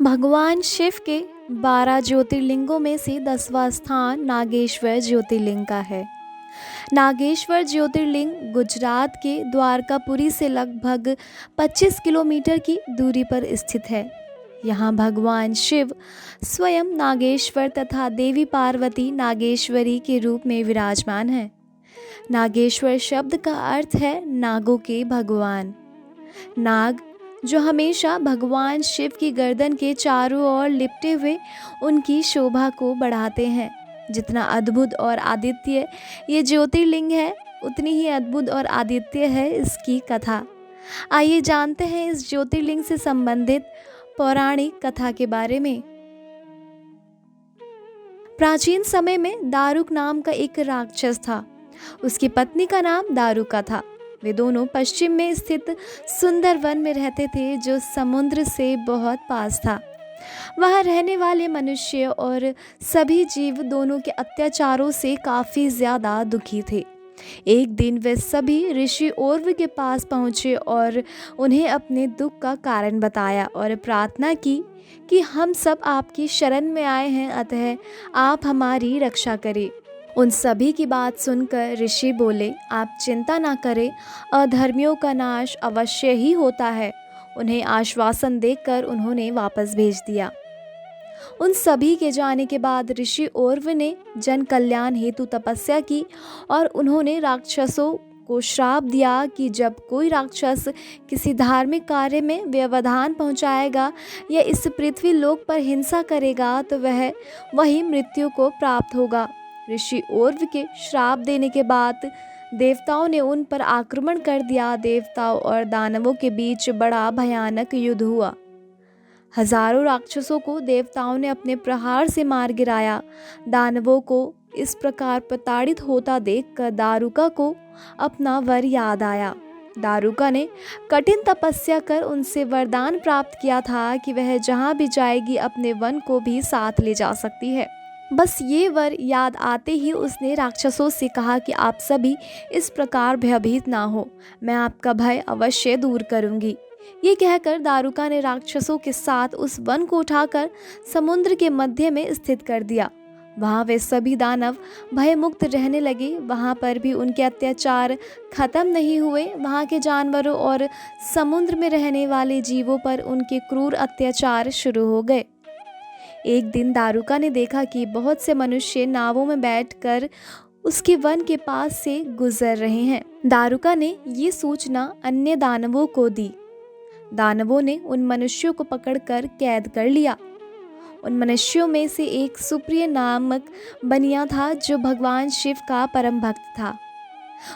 भगवान शिव के 12 ज्योतिर्लिंगों में से 10वां स्थान नागेश्वर ज्योतिर्लिंग का है। नागेश्वर ज्योतिर्लिंग गुजरात के द्वारकापुरी से लगभग 25 किलोमीटर की दूरी पर स्थित है। यहाँ भगवान शिव स्वयं नागेश्वर तथा देवी पार्वती नागेश्वरी के रूप में विराजमान है। नागेश्वर शब्द का अर्थ है नागों के भगवान। नाग जो हमेशा भगवान शिव की गर्दन के चारों ओर लिपटे हुए उनकी शोभा को बढ़ाते हैं। जितना अद्भुत और आदित्य ये ज्योतिर्लिंग है, उतनी ही अद्भुत और आदित्य है इसकी कथा। आइए जानते हैं इस ज्योतिर्लिंग से संबंधित पौराणिक कथा के बारे में। प्राचीन समय में दारुक नाम का एक राक्षस था। उसकी पत्नी का नाम दारुका था। वे दोनों पश्चिम में स्थित सुंदर वन में रहते थे जो समुद्र से बहुत पास था। वहाँ रहने वाले मनुष्य और सभी जीव दोनों के अत्याचारों से काफ़ी ज़्यादा दुखी थे। एक दिन वे सभी ऋषि ओर्व के पास पहुँचे और उन्हें अपने दुख का कारण बताया और प्रार्थना की कि हम सब आपकी शरण में आए हैं, अतः आप हमारी रक्षा करें। उन सभी की बात सुनकर ऋषि बोले, आप चिंता ना करें, अधर्मियों का नाश अवश्य ही होता है। उन्हें आश्वासन देकर उन्होंने वापस भेज दिया। उन सभी के जाने के बाद ऋषि ओर्व ने जन कल्याण हेतु तपस्या की और उन्होंने राक्षसों को श्राप दिया कि जब कोई राक्षस किसी धार्मिक कार्य में व्यवधान पहुंचाएगा या इस पृथ्वी लोक पर हिंसा करेगा तो वह वही मृत्यु को प्राप्त होगा। ऋषि ओर्व के श्राप देने के बाद देवताओं ने उन पर आक्रमण कर दिया। देवताओं और दानवों के बीच बड़ा भयानक युद्ध हुआ। हजारों राक्षसों को देवताओं ने अपने प्रहार से मार गिराया। दानवों को इस प्रकार प्रताड़ित होता देखकर दारुका को अपना वर याद आया। दारुका ने कठिन तपस्या कर उनसे वरदान प्राप्त किया था कि वह जहाँ भी जाएगी अपने वन को भी साथ ले जा सकती है। बस ये वर याद आते ही उसने राक्षसों से कहा कि आप सभी इस प्रकार भयभीत ना हो, मैं आपका भय अवश्य दूर करूंगी। ये कहकर दारुका ने राक्षसों के साथ उस वन को उठाकर समुद्र के मध्य में स्थित कर दिया। वहाँ वे सभी दानव भयमुक्त रहने लगे। वहाँ पर भी उनके अत्याचार खत्म नहीं हुए। वहाँ के जानवरों और समुद्र में रहने वाले जीवों पर उनके क्रूर अत्याचार शुरू हो गए। एक दिन दारुका ने देखा कि बहुत से मनुष्य नावों में बैठकर उसके वन के पास से गुजर रहे हैं। दारुका ने ये सूचना अन्य दानवों को दी। दानवों ने उन मनुष्यों को पकड़कर कैद कर लिया। उन मनुष्यों में से एक सुप्रिय नामक बनिया था जो भगवान शिव का परम भक्त था।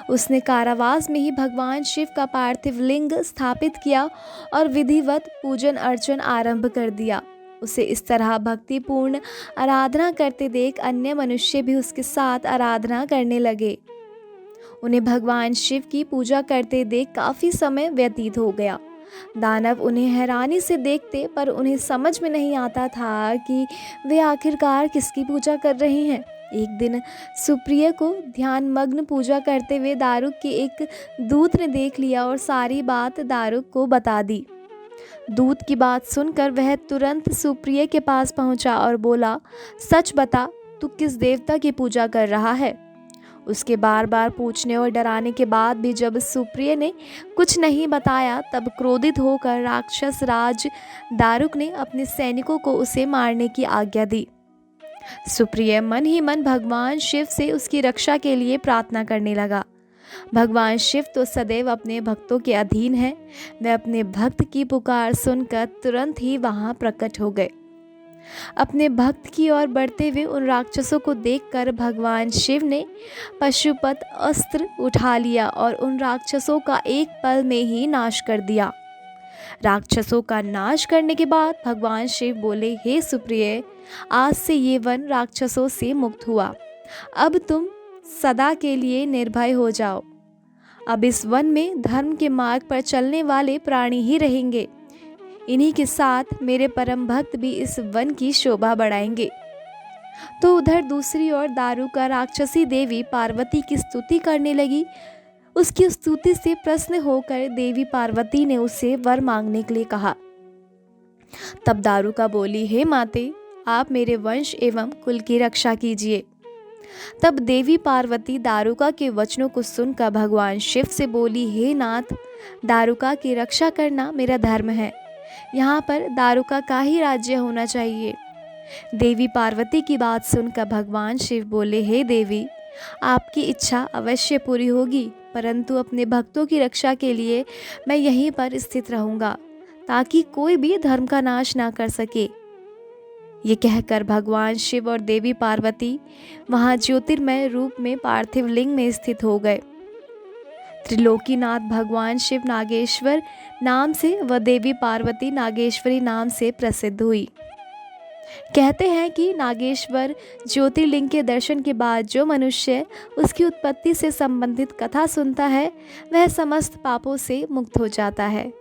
उसने कारावास में ही भगवान शिव का पार्थिव लिंग स्थापित किया और विधिवत पूजन अर्चन आरंभ कर दिया। उसे इस तरह भक्तिपूर्ण आराधना करते देख अन्य मनुष्य भी उसके साथ आराधना करने लगे। उन्हें भगवान शिव की पूजा करते देख काफ़ी समय व्यतीत हो गया। दानव उन्हें हैरानी से देखते, पर उन्हें समझ में नहीं आता था कि वे आखिरकार किसकी पूजा कर रहे हैं। एक दिन सुप्रिय को ध्यान मग्न पूजा करते हुए दारुक के एक दूत ने देख लिया और सारी बात दारुक को बता दी। दूत की बात सुनकर वह तुरंत सुप्रिय के पास पहुंचा और बोला, सच बता, तू किस देवता की पूजा कर रहा है? उसके बार बार पूछने और डराने के बाद भी जब सुप्रिय ने कुछ नहीं बताया, तब क्रोधित होकर राक्षस राज दारुक ने अपने सैनिकों को उसे मारने की आज्ञा दी। सुप्रिय मन ही मन भगवान शिव से उसकी रक्षा के लिए प्रार्थना करने लगा। भगवान शिव तो सदैव अपने भक्तों के अधीन है। वे अपने भक्त की पुकार सुनकर तुरंत ही वहां प्रकट हो गए। अपने भक्त की ओर बढ़ते हुए उन राक्षसों को देखकर भगवान शिव ने पशुपत अस्त्र उठा लिया और उन राक्षसों का एक पल में ही नाश कर दिया। राक्षसों का नाश करने के बाद भगवान शिव बोले, हे सुप्रिय, आज से ये वन राक्षसों से मुक्त हुआ। अब तुम सदा के लिए निर्भय हो जाओ। अब इस वन में धर्म के मार्ग पर चलने वाले प्राणी ही रहेंगे। इन्हीं के साथ मेरे परम भक्त भी इस वन की शोभा बढ़ाएंगे। तो उधर दूसरी ओर दारुका राक्षसी देवी पार्वती की स्तुति करने लगी। उसकी स्तुति से प्रसन्न होकर देवी पार्वती ने उससे वर मांगने के लिए कहा। तब दारुका बोली, हे माते, आप मेरे वंश एवं कुल की रक्षा कीजिए। तब देवी पार्वती दारुका के वचनों को सुनकर भगवान शिव से बोली, हे नाथ, दारुका की रक्षा करना मेरा धर्म है। यहाँ पर दारुका का ही राज्य होना चाहिए। देवी पार्वती की बात सुनकर भगवान शिव बोले, हे देवी, आपकी इच्छा अवश्य पूरी होगी, परंतु अपने भक्तों की रक्षा के लिए मैं यहीं पर स्थित रहूँगा, ताकि कोई भी धर्म का नाश ना कर सके। ये कहकर भगवान शिव और देवी पार्वती वहाँ ज्योतिर्मय रूप में पार्थिव लिंग में स्थित हो गए। त्रिलोकीनाथ भगवान शिव नागेश्वर नाम से व देवी पार्वती नागेश्वरी नाम से प्रसिद्ध हुई। कहते हैं कि नागेश्वर ज्योतिर्लिंग के दर्शन के बाद जो मनुष्य उसकी उत्पत्ति से संबंधित कथा सुनता है, वह समस्त पापों से मुक्त हो जाता है।